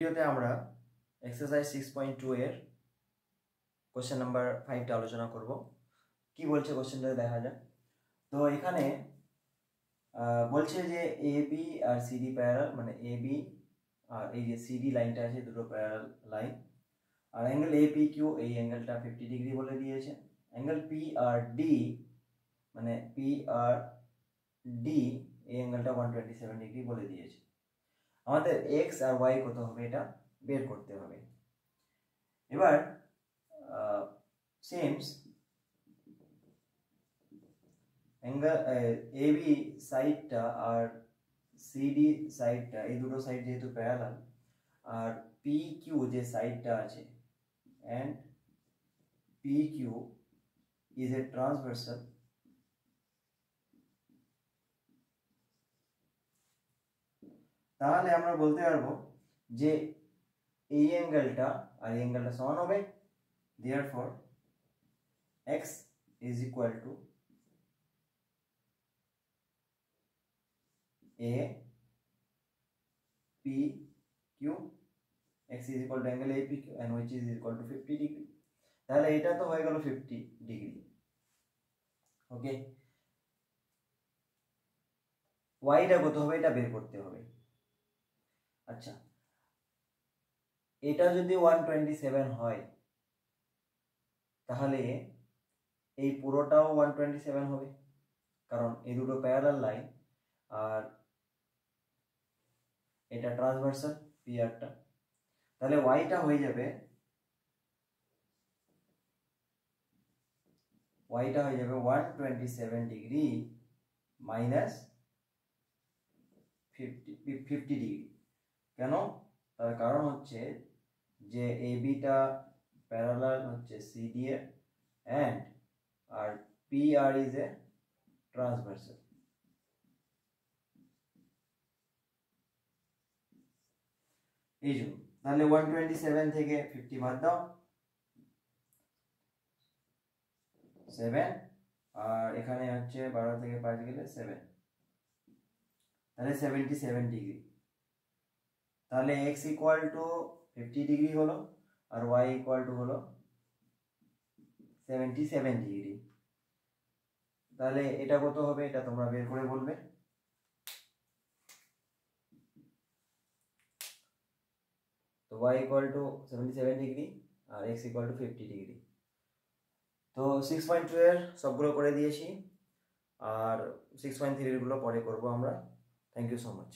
ভিডিওতে আমরা এক্সারসাইজ 6.2 এর কোশ্চেন নাম্বার 5টা আলোচনা করব। কি বলছে কোশ্চেনটা দেখা যাক। তো এখানে বলছে যে A B R CD parallel, মানে এ বি আর এই যে সিডি লাইনটা আছে দুটো প্যারালাল লাইন, আর অ্যাঙ্গেল এ পি কিউ এই অ্যাঙ্গেলটা 50 ডিগ্রি বলে দিয়েছে। অ্যাঙ্গেল পি আর ডি, মানে পি আর ডি এই অ্যাঙ্গেলটা 127 ডিগ্রি বলে দিয়েছে। আমাদের এক্স আর ওয়াই কত হবে এটা বের করতে হবে। এবার সেমস অ্যাঙ্গেল এ বি সাইডটা আর সিডি সাইডটা, এই দুটো সাইড যেহেতু প্যারালাল, আর পি কিউ যে সাইডটা আছে and P Q is a transversal, তাহলে আমরা বলতে পারবো যে এই অ্যাঙ্গেলটা আর এই অ্যাঙ্গেলটা সমান হবে। Therefore X is equal to A P Q, X is equal to angle A P Q and which is equal to 50 degree. তাহলে এটা তো হয়ে গেল 50 ডিগ্রি। ওকে, ওয়াইটা কত হবে এটা বের করতে হবে। আচ্ছা, এটা যদি 127 হয় তাহলে এই পুরোটাও 127 হবে, কারণ এই দুটো প্যারালাল লাইন আর এটা ট্রান্সভার্সাল পিআরটা। তাহলে ওয়াইটা হয়ে যাবে, ওয়াইটা হয়ে যাবে 127 ডিগ্রি মাইনাস 50 ডিগ্রি। কেন? তার কারণ হচ্ছে যে এ বিটা প্যারালাল হচ্ছে সিডি এর অ্যান্ড আর P R is a transversal. এই জন্য তাহলে 127 থেকে 50 বাদ দাও, 7, আর এখানে হচ্ছে 12 থেকে 5 গেলে 7, তাহলে 77 ডিগ্রি। তাহলে x ইকুয়াল টু 50 ডিগ্রি হলো আর y ইকুয়াল টু হলো 77 ডিগ্রি। তাহলে এটা কত হবে এটা তোমরা বের করে বলবে। তো y ইকুয়াল টু 77 ডিগ্রি আর x ইকুয়াল টু 50 ডিগ্রি। তো 6.2 এর সবগুলো করে দিয়েছি, আর 6.3 এর গুলো পরে করব আমরা। Thank you so much.